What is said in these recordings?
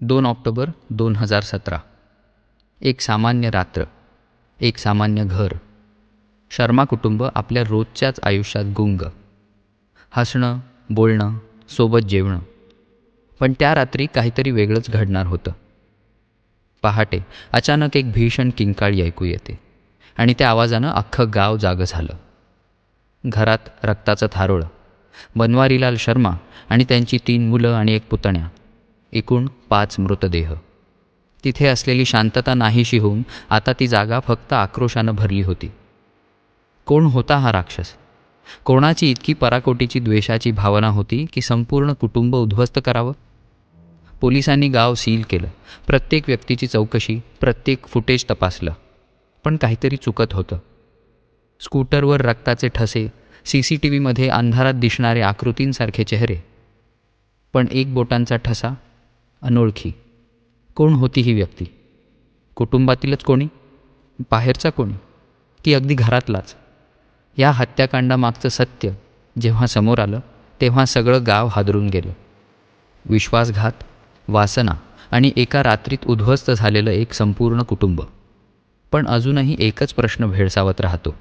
2 October 2017. एक सामान्य रात्र, एक सामान्य घर. शर्मा कुटुंब आपल्या रोजच्याच आयुष्यात गुंग. हसणं, बोलणं, सोबत जेवणं. पण त्या रात्री काहीतरी वेगळंच घडणार होतं. पहाटे अचानक एक भीषण किंकाळी ऐकू येते आणि त्या आवाजानं अख्खं गाव जागं झालं. घरात रक्ताचं थारोळं. बनवारीलाल शर्मा आणि त्यांची 3 मुलं आणि एक पुतण्या, एकूण 5 मृतदेह. तिथे असलेली शांतता नाहीशी होऊन आता ती जागा फक्त आक्रोशानं भरली होती. कोण होता हा राक्षस? कोणाची इतकी पराकोटीची द्वेषाची भावना होती की संपूर्ण कुटुंब उद्ध्वस्त करावं? पोलिसांनी गाव सील केलं. प्रत्येक व्यक्तीची चौकशी, प्रत्येक फुटेज तपासलं. पण काहीतरी चुकत होतं. स्कूटरवर रक्ताचे ठसे, CCTVमध्ये अंधारात दिसणारे आकृतींसारखे चेहरे. पण एक बोटांचा ठसा, अनोळखी. कोण होती ही व्यक्ती? कुटुंबातीलच कोणी? बाहेरचा कोणी? की अगदी घरातलाच? या हत्याकांडामागचं सत्य जेव्हा समोर आलं तेव्हा सगळं गाव हादरून गेलं. विश्वासघात, वासना आणि एका रात्रीत उद्ध्वस्त झालेलं एक संपूर्ण कुटुंब. पण अजूनही एकच प्रश्न भेडसावत राहतो.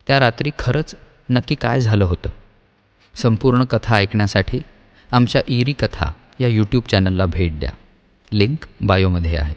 त्या रात्री खरंच नक्की काय झालं होतं? संपूर्ण कथा ऐकण्यासाठी आमच्या इरी कथा या YouTube चॅनलला भेट द्या. लिंक बायोमध्ये आहे.